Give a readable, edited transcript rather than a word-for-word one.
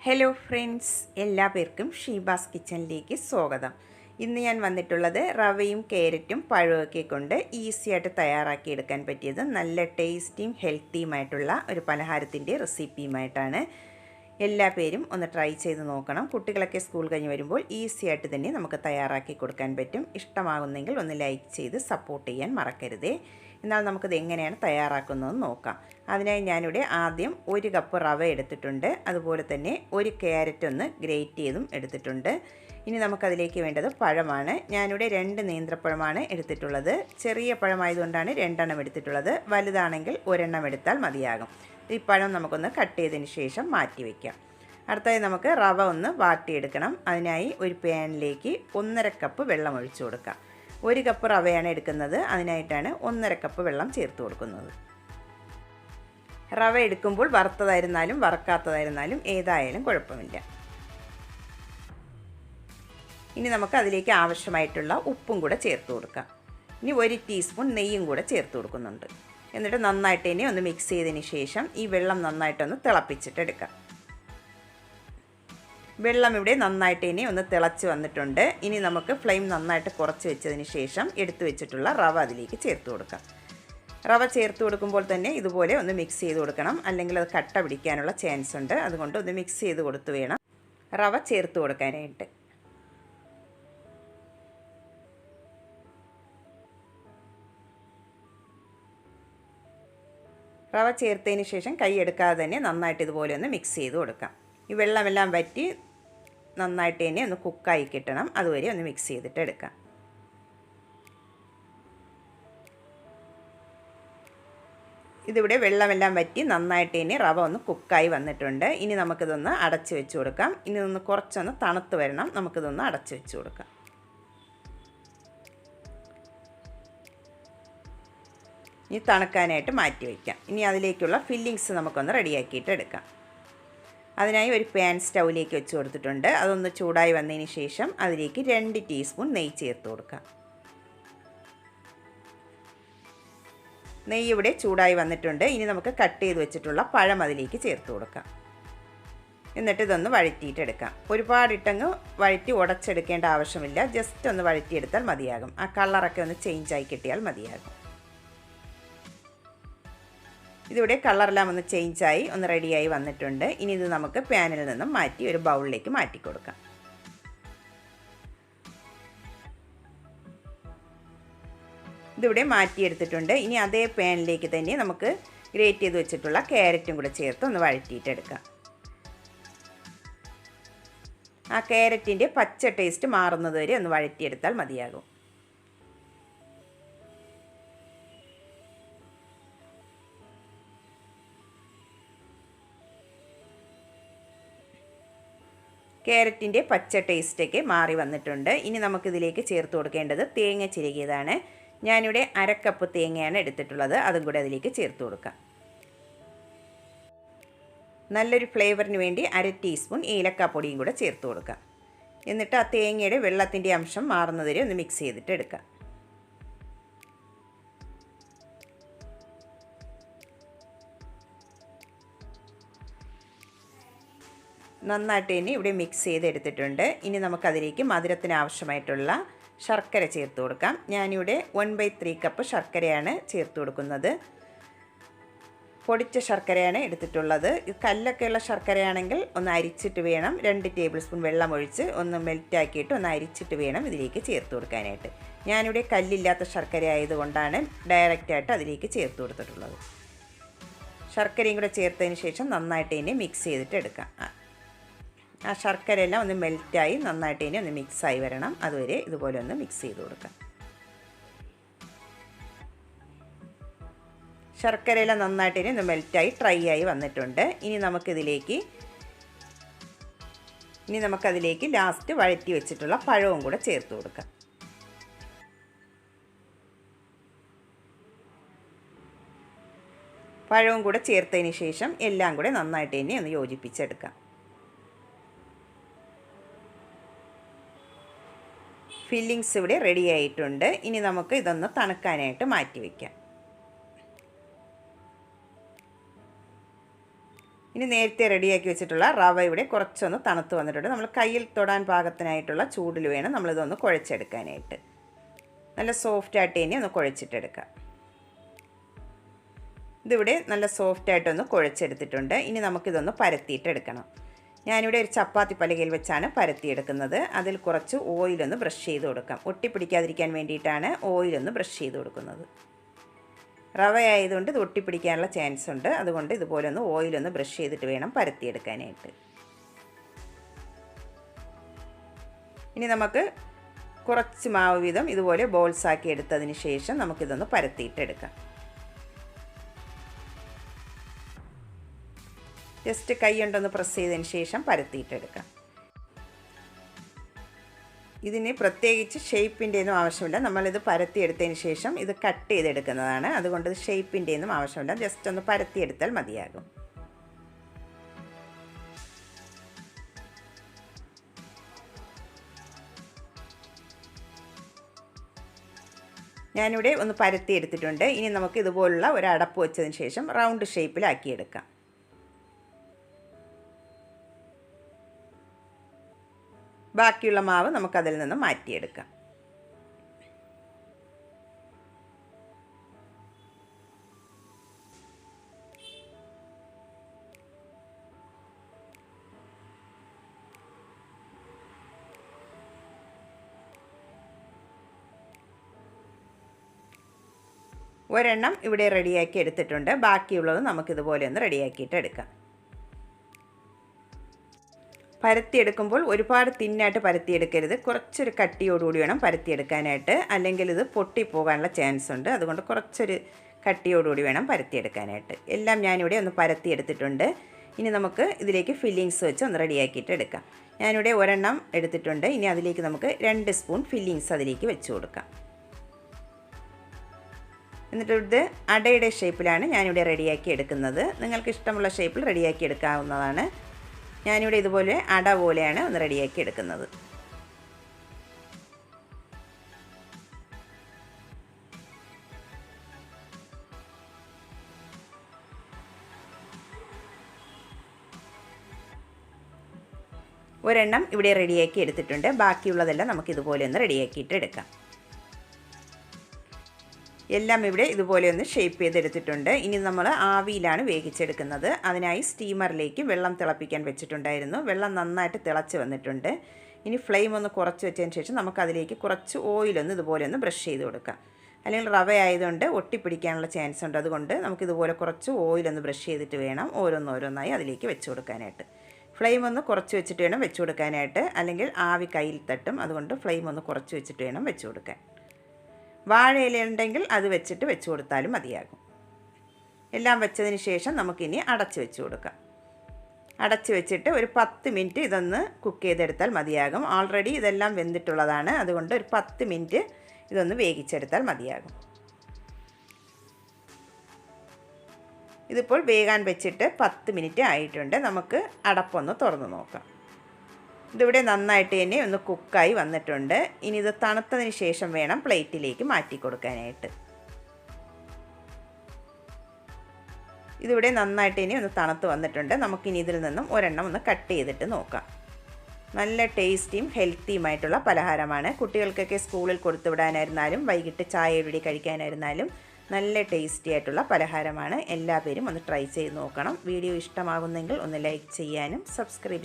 Hello friends, എല്ലാവർക്കും ഷീബാസ് കിച്ചണിലേക്ക് സ്വാഗതം. ഇന്ന് ഞാൻ വന്നിട്ടുള്ളത് റവയും ക്യാരറ്റും പഴമൊക്കെ കൊണ്ട് ഈസിയായിട്ട് തയ്യാറാക്കിയെടുക്കാൻ പറ്റിയത് നല്ല ടേസ്റ്റിയും ഹെൽത്തിയുമായിട്ടുള്ള ഒരു പലഹാരത്തിൻ്റെ റെസിപ്പിയുമായിട്ടാണ്. എല്ലാ പേരും ഒന്ന് ട്രൈ ചെയ്ത് നോക്കണം. കുട്ടികളൊക്കെ സ്കൂൾ കഴിഞ്ഞ് വരുമ്പോൾ ഈസിയായിട്ട് തന്നെ നമുക്ക് തയ്യാറാക്കി കൊടുക്കാൻ പറ്റും. ഇഷ്ടമാകുന്നെങ്കിൽ ഒന്ന് ലൈക്ക് ചെയ്ത് സപ്പോർട്ട് ചെയ്യാൻ മറക്കരുതേ. എന്നാൽ നമുക്കിത് എങ്ങനെയാണ് തയ്യാറാക്കുന്നതെന്ന് നോക്കാം. അതിനായി ഞാനിവിടെ ആദ്യം 1 കപ്പ് റവ എടുത്തിട്ടുണ്ട്. അതുപോലെ തന്നെ 1 ക്യാരറ്റ് ഒന്ന് ഗ്രേറ്റ് ചെയ്തും എടുത്തിട്ടുണ്ട്. ഇനി നമുക്കതിലേക്ക് വേണ്ടത് പഴമാണ്. ഞാനിവിടെ 2 നേന്ത്രപ്പഴമാണ് എടുത്തിട്ടുള്ളത്. ചെറിയ പഴമായതുകൊണ്ടാണ് 2 എണ്ണം എടുത്തിട്ടുള്ളത്. വലുതാണെങ്കിൽ 1 എണ്ണം എടുത്താൽ മതിയാകും. ഈ പഴം നമുക്കൊന്ന് കട്ട് ചെയ്തതിന് ശേഷം മാറ്റി വയ്ക്കാം. അടുത്തായി നമുക്ക് റവ ഒന്ന് വാട്ടിയെടുക്കണം. അതിനായി ഒരു പാനിലേക്ക് 1.5 കപ്പ് വെള്ളം ഒഴിച്ചു കൊടുക്കാം. 1 കപ്പ് റവയാണ് എടുക്കുന്നത്. അതിനായിട്ടാണ് 1.5 കപ്പ് വെള്ളം ചേർത്ത് കൊടുക്കുന്നത്. റവ എടുക്കുമ്പോൾ വറുത്തതായിരുന്നാലും വറക്കാത്തതായിരുന്നാലും ഏതായാലും കുഴപ്പമില്ല. ഇനി നമുക്ക് അതിലേക്ക് ആവശ്യമായിട്ടുള്ള ഉപ്പും കൂടെ ചേർത്ത് കൊടുക്കാം. ഇനി 1 ടീസ്പൂൺ നെയ്യും കൂടെ ചേർത്ത് കൊടുക്കുന്നുണ്ട്. എന്നിട്ട് നന്നായിട്ട് തന്നെ ഒന്ന് മിക്സ് ചെയ്തതിന് ശേഷം ഈ വെള്ളം നന്നായിട്ടൊന്ന് തിളപ്പിച്ചിട്ടെടുക്കാം. വെള്ളം ഇവിടെ നന്നായിട്ട് ഇനി ഒന്ന് തിളച്ച് വന്നിട്ടുണ്ട്. ഇനി നമുക്ക് ഫ്ലെയിം നന്നായിട്ട് കുറച്ച് വെച്ചതിന് ശേഷം എടുത്തു വെച്ചിട്ടുള്ള റവ അതിലേക്ക് ചേർത്ത് കൊടുക്കാം. റവ ചേർത്ത് കൊടുക്കുമ്പോൾ തന്നെ ഇതുപോലെ ഒന്ന് മിക്സ് ചെയ്ത് കൊടുക്കണം, അല്ലെങ്കിൽ അത് കട്ട പിടിക്കാനുള്ള ചാൻസ് ഉണ്ട്. അതുകൊണ്ട് ഒന്ന് മിക്സ് ചെയ്ത് കൊടുത്ത് വേണം റവ ചേർത്ത് കൊടുക്കാനായിട്ട്. റവ ചേർത്തതിന് ശേഷം കൈ എടുക്കാതെ തന്നെ നന്നായിട്ട് ഇതുപോലെ ഒന്ന് മിക്സ് ചെയ്ത് കൊടുക്കാം. ഈ വെള്ളമെല്ലാം വറ്റി നന്നായിട്ട് തന്നെ ഒന്ന് കുക്കായി കിട്ടണം. അതുവരെ ഒന്ന് മിക്സ് ചെയ്തിട്ട് എടുക്കാം. ഇതിവിടെ വെള്ളമെല്ലാം വറ്റി നന്നായിട്ട് തന്നെ റവ ഒന്ന് കുക്കായി വന്നിട്ടുണ്ട്. ഇനി നമുക്കിതൊന്ന് അടച്ച് വെച്ച് കൊടുക്കാം. ഇനി ഒന്ന് കുറച്ചൊന്ന് തണുത്ത് വരണം. നമുക്കിതൊന്ന് അടച്ച് വെച്ച് കൊടുക്കാം. ഇനി തണുക്കാനായിട്ട് മാറ്റി വയ്ക്കാം. ഇനി അതിലേക്കുള്ള ഫില്ലിങ്സ് നമുക്കൊന്ന് റെഡിയാക്കിയിട്ട് എടുക്കാം. അതിനായി ഒരു പാൻ സ്റ്റൗവിലേക്ക് വെച്ച് കൊടുത്തിട്ടുണ്ട്. അതൊന്ന് ചൂടായി വന്നതിന് ശേഷം അതിലേക്ക് 2 ടീസ്പൂൺ നെയ്യ് ചേർത്ത് കൊടുക്കാം. നെയ്യ് ഇവിടെ ചൂടായി വന്നിട്ടുണ്ട്. ഇനി നമുക്ക് കട്ട് ചെയ്ത് വെച്ചിട്ടുള്ള പഴം അതിലേക്ക് ചേർത്ത് കൊടുക്കാം. എന്നിട്ട് ഇതൊന്ന് വഴറ്റിയിട്ടെടുക്കാം. ഒരുപാടിട്ടങ്ങ് വഴറ്റി ഉടച്ചെടുക്കേണ്ട ആവശ്യമില്ല. ജസ്റ്റ് ഒന്ന് വഴറ്റിയെടുത്താൽ മതിയാകും. ആ കളറൊക്കെ ഒന്ന് ചേഞ്ചായി കിട്ടിയാൽ മതിയാകും. ഇതിവിടെ കളറെല്ലാം ഒന്ന് ചേഞ്ചായി ഒന്ന് റെഡിയായി വന്നിട്ടുണ്ട്. ഇനി ഇത് നമുക്ക് പാനിൽ നിന്നും മാറ്റി ഒരു ബൗളിലേക്ക് മാറ്റി കൊടുക്കാം. ഇതിവിടെ മാറ്റിയെടുത്തിട്ടുണ്ട്. ഇനി അതേ പാനിലേക്ക് തന്നെ നമുക്ക് ഗ്രേറ്റ് ചെയ്ത് വെച്ചിട്ടുള്ള ക്യാരറ്റും കൂടെ ചേർത്ത് ഒന്ന് വഴറ്റിയിട്ടെടുക്കാം. ആ ക്യാരറ്റിൻ്റെ പച്ച ടേസ്റ്റ് മാറുന്നത് വരെ ഒന്ന് വഴറ്റിയെടുത്താൽ മതിയാകും. ക്യാരറ്റിൻ്റെ പച്ച ടേസ്റ്റൊക്കെ മാറി വന്നിട്ടുണ്ട്. ഇനി നമുക്കിതിലേക്ക് ചേർത്ത് കൊടുക്കേണ്ടത് തേങ്ങ ചിരകിയതാണ്. ഞാനിവിടെ 1/2 കപ്പ് തേങ്ങയാണ് എടുത്തിട്ടുള്ളത്. അതും കൂടെ അതിലേക്ക് ചേർത്ത് കൊടുക്കാം. നല്ലൊരു ഫ്ലേവറിന് വേണ്ടി 1/2 ടീസ്പൂൺ ഏലക്കാപ്പൊടിയും കൂടെ ചേർത്ത് കൊടുക്കാം. എന്നിട്ട് ആ തേങ്ങയുടെ വെള്ളത്തിൻ്റെ അംശം മാറുന്നതുവരെ ഒന്ന് മിക്സ് ചെയ്തിട്ട് എടുക്കാം. നന്നായിട്ട് തന്നെ ഇവിടെ മിക്സ് ചെയ്തെടുത്തിട്ടുണ്ട്. ഇനി നമുക്കതിലേക്ക് മധുരത്തിന് ആവശ്യമായിട്ടുള്ള ശർക്കര ചേർത്ത് കൊടുക്കാം. ഞാനിവിടെ 1/3 കപ്പ് ശർക്കരയാണ് ചേർത്ത് കൊടുക്കുന്നത്. പൊടിച്ച ശർക്കരയാണ് എടുത്തിട്ടുള്ളത്. കല്ലൊക്കെയുള്ള ശർക്കരയാണെങ്കിൽ ഒന്ന് അരിച്ചിട്ട് വേണം. 2 ടേബിൾ സ്പൂൺ വെള്ളം ഒഴിച്ച് ഒന്ന് മെൽറ്റാക്കിയിട്ട് ഒന്ന് അരിച്ചിട്ട് വേണം ഇതിലേക്ക് ചേർത്ത് കൊടുക്കാനായിട്ട്. ഞാനിവിടെ കല്ലില്ലാത്ത ശർക്കര ആയതുകൊണ്ടാണ് ഡയറക്റ്റായിട്ട് അതിലേക്ക് ചേർത്ത് കൊടുത്തിട്ടുള്ളത്. ശർക്കരയും കൂടെ ചേർത്തതിന് ശേഷം നന്നായിട്ട് തന്നെ മിക്സ് ചെയ്തിട്ട് എടുക്കാം. ആ ശർക്കരയെല്ലാം ഒന്ന് മെൽറ്റായി നന്നായിട്ട് തന്നെ ഒന്ന് മിക്സായി വരണം. അതുവരെ ഇതുപോലെ ഒന്ന് മിക്സ് ചെയ്ത് കൊടുക്കാം. ശർക്കരയെല്ലാം നന്നായിട്ട് തന്നെ ഒന്ന് മെൽറ്റായി ഡ്രൈ ആയി വന്നിട്ടുണ്ട്. ഇനി നമുക്കതിലേക്ക് ലാസ്റ്റ് വഴറ്റി വെച്ചിട്ടുള്ള പഴവും കൂടെ ചേർത്ത് കൊടുക്കാം. പഴവും കൂടെ ചേർത്തതിന് ശേഷം എല്ലാം കൂടെ നന്നായിട്ട് തന്നെ ഒന്ന് യോജിപ്പിച്ചെടുക്കാം. ഫില്ലിങ്സ് ഇവിടെ റെഡി ആയിട്ടുണ്ട്. ഇനി നമുക്ക് ഇതൊന്ന് തണുക്കാനായിട്ട് മാറ്റി വയ്ക്കാം. ഇനി നേരത്തെ റെഡിയാക്കി വെച്ചിട്ടുള്ള റവ ഇവിടെ കുറച്ചൊന്ന് തണുത്ത് വന്നിട്ടുണ്ട്. നമ്മൾ കയ്യിൽ തൊടാൻ പാകത്തിനായിട്ടുള്ള ചൂടിൽ വേണം നമ്മളിതൊന്ന് കുഴച്ചെടുക്കാനായിട്ട്. നല്ല സോഫ്റ്റായിട്ട് ഇനി ഒന്ന് കുഴച്ചിട്ടെടുക്കാം. ഇതിവിടെ നല്ല സോഫ്റ്റായിട്ടൊന്ന് കുഴച്ചെടുത്തിട്ടുണ്ട്. ഇനി നമുക്കിതൊന്ന് പരത്തിയിട്ടെടുക്കണം. ഞാനിവിടെ ഒരു ചപ്പാത്തി പലകയിൽ വെച്ചാണ് പരത്തിയെടുക്കുന്നത്. അതിൽ കുറച്ച് ഓയിലൊന്ന് ബ്രഷ് ചെയ്ത് കൊടുക്കാം. ഒട്ടിപ്പിടിക്കാതിരിക്കാൻ വേണ്ടിയിട്ടാണ് ഓയിലൊന്ന് ബ്രഷ് ചെയ്ത് കൊടുക്കുന്നത്. റവ ആയതുകൊണ്ട് ഇത് ഒട്ടിപ്പിടിക്കാനുള്ള ചാൻസ് ഉണ്ട്. അതുകൊണ്ട് ഇതുപോലെ ഒന്ന് ഓയിലൊന്ന് ബ്രഷ് ചെയ്തിട്ട് വേണം പരത്തിയെടുക്കാനായിട്ട്. ഇനി നമുക്ക് കുറച്ച് മാവ് വീതം ഇതുപോലെ ബോൾസാക്കി എടുത്തതിന് ശേഷം നമുക്കിതൊന്ന് പരത്തിയിട്ടെടുക്കാം. ജസ്റ്റ് കൈ കൊണ്ടൊന്ന് പ്രസ് ചെയ്തതിന് ശേഷം പരത്തിയിട്ടെടുക്കാം. ഇതിന് പ്രത്യേകിച്ച് ഷേപ്പിൻ്റെ ഒന്നും ആവശ്യമില്ല. നമ്മളിത് പരത്തിയെടുത്തതിന് ശേഷം ഇത് കട്ട് ചെയ്തെടുക്കുന്നതാണ്. അതുകൊണ്ട് ഷേപ്പിൻ്റെ ഒന്നും ആവശ്യമില്ല. ജസ്റ്റ് ഒന്ന് പരത്തിയെടുത്താൽ മതിയാകും. ഞാനിവിടെ ഒന്ന് പരത്തിയെടുത്തിട്ടുണ്ട്. ഇനി നമുക്ക് ഇതുപോലുള്ള ഒരു അടപ്പ് വെച്ചതിന് ശേഷം റൗണ്ട് ഷേപ്പിലാക്കിയെടുക്കാം. ബാക്കിയുള്ള മാവ് നമുക്കതിൽ നിന്ന് മാറ്റിയെടുക്കാം. ഒരെണ്ണം ഇവിടെ റെഡിയാക്കി എടുത്തിട്ടുണ്ട്. ബാക്കിയുള്ളത് നമുക്കിതുപോലെ ഒന്ന് റെഡിയാക്കിയിട്ട് എടുക്കാം. പരത്തിയെടുക്കുമ്പോൾ ഒരുപാട് തിന്നായിട്ട് പരത്തിയെടുക്കരുത്. കുറച്ചൊരു കട്ടിയോടുകൂടി വേണം പരത്തിയെടുക്കാനായിട്ട്. അല്ലെങ്കിൽ ഇത് പൊട്ടിപ്പോകാനുള്ള ചാൻസ് ഉണ്ട്. അതുകൊണ്ട് കുറച്ചൊരു കട്ടിയോടുകൂടി വേണം പരത്തിയെടുക്കാനായിട്ട്. എല്ലാം ഞാനിവിടെ ഒന്ന് പരത്തിയെടുത്തിട്ടുണ്ട്. ഇനി നമുക്ക് ഇതിലേക്ക് ഫില്ലിങ്സ് വെച്ച് ഒന്ന് റെഡിയാക്കിയിട്ട് എടുക്കാം. ഞാനിവിടെ ഒരെണ്ണം എടുത്തിട്ടുണ്ട്. ഇനി അതിലേക്ക് നമുക്ക് 2 സ്പൂൺ ഫില്ലിങ്സ് അതിലേക്ക് വെച്ച് കൊടുക്കാം. എന്നിട്ട് ഇത് അടയുടെ ഷേപ്പിലാണ് ഞാനിവിടെ റെഡിയാക്കി എടുക്കുന്നത്. നിങ്ങൾക്ക് ഇഷ്ടമുള്ള ഷേപ്പിൽ റെഡിയാക്കി എടുക്കാവുന്നതാണ്. ഞാനിവിടെ ഇതുപോലെ അട പോലെയാണ് ഒന്ന് റെഡിയാക്കി എടുക്കുന്നത്. ഒരെണ്ണം ഇവിടെ റെഡിയാക്കി എടുത്തിട്ടുണ്ട്. ബാക്കിയുള്ളതെല്ലാം നമുക്കിതുപോലെ ഒന്ന് റെഡിയാക്കിയിട്ട് എടുക്കാം. എല്ലാം ഇവിടെ ഇതുപോലെ ഒന്ന് ഷേപ്പ് ചെയ്തെടുത്തിട്ടുണ്ട്. ഇനി നമ്മൾ ആവിയിലാണ് വേവിച്ചെടുക്കുന്നത്. അതിനായി സ്റ്റീമറിലേക്ക് വെള്ളം തിളപ്പിക്കാൻ വെച്ചിട്ടുണ്ടായിരുന്നു. വെള്ളം നന്നായിട്ട് തിളച്ച് വന്നിട്ടുണ്ട്. ഇനി ഫ്ലെയിം ഒന്ന് കുറച്ച് വെച്ചതിന് ശേഷം നമുക്കതിലേക്ക് കുറച്ച് ഓയിലൊന്ന് ഇതുപോലെ ഒന്ന് ബ്രഷ് ചെയ്ത് കൊടുക്കാം. അല്ലെങ്കിൽ റവ ആയതുകൊണ്ട് ഒട്ടിപ്പിടിക്കാനുള്ള ചാൻസ് ഉണ്ട്. അതുകൊണ്ട് നമുക്കിതുപോലെ കുറച്ച് ഓയിലൊന്ന് ബ്രഷ് ചെയ്തിട്ട് വേണം ഓരോന്നോരോന്നായി അതിലേക്ക് വെച്ച് കൊടുക്കാനായിട്ട്. ഫ്ലെയിം ഒന്ന് കുറച്ച് വെച്ചിട്ട് വേണം വെച്ച് കൊടുക്കാനായിട്ട്. അല്ലെങ്കിൽ ആവി കയ്യിൽ തട്ടും. അതുകൊണ്ട് ഫ്ലെയിം ഒന്ന് കുറച്ച് വെച്ചിട്ട് വേണം വെച്ച് കൊടുക്കാൻ. വാഴയില ഉണ്ടെങ്കിൽ അത് വെച്ചിട്ട് വെച്ച് കൊടുത്താലും മതിയാകും. എല്ലാം വെച്ചതിന് ശേഷം നമുക്കിനി അടച്ച് വെച്ച് കൊടുക്കാം. അടച്ച് വെച്ചിട്ട് ഒരു 10 മിനിറ്റ് ഇതൊന്ന് കുക്ക് ചെയ്തെടുത്താൽ മതിയാകും. ഓൾറെഡി ഇതെല്ലാം വെന്തിട്ടുള്ളതാണ്. അതുകൊണ്ട് ഒരു 10 മിനിറ്റ് ഇതൊന്ന് വേവിച്ചെടുത്താൽ മതിയാകും. ഇതിപ്പോൾ വേകാൻ വെച്ചിട്ട് 10 മിനിറ്റ് ആയിട്ടുണ്ട്. നമുക്ക് അടപ്പൊന്ന് തുറന്ന് നോക്കാം. ഇതിവിടെ നന്നായിട്ട് തന്നെ ഒന്ന് കുക്കായി വന്നിട്ടുണ്ട്. ഇനി ഇത് തണുത്തതിന് ശേഷം വേണം പ്ലേറ്റിലേക്ക് മാറ്റി കൊടുക്കാനായിട്ട്. ഇതിവിടെ നന്നായിട്ട് ഇനി ഒന്ന് തണുത്ത് വന്നിട്ടുണ്ട്. നമുക്കിനി ഇതിൽ നിന്നും ഒരെണ്ണം ഒന്ന് കട്ട് ചെയ്തിട്ട് നോക്കാം. നല്ല ടേസ്റ്റിയും ഹെൽത്തിയുമായിട്ടുള്ള പലഹാരമാണ്. കുട്ടികൾക്കൊക്കെ സ്കൂളിൽ കൊടുത്തുവിടാനായിരുന്നാലും വൈകിട്ട് ചായയുടെ കഴിക്കാനായിരുന്നാലും നല്ല ടേസ്റ്റി ആയിട്ടുള്ള പലഹാരമാണ്. എല്ലാവരും ഒന്ന് ട്രൈ ചെയ്ത് നോക്കണം. വീഡിയോ ഇഷ്ടമാകുന്നെങ്കിൽ ഒന്ന് ലൈക്ക് ചെയ്യാനും സബ്സ്ക്രൈബ്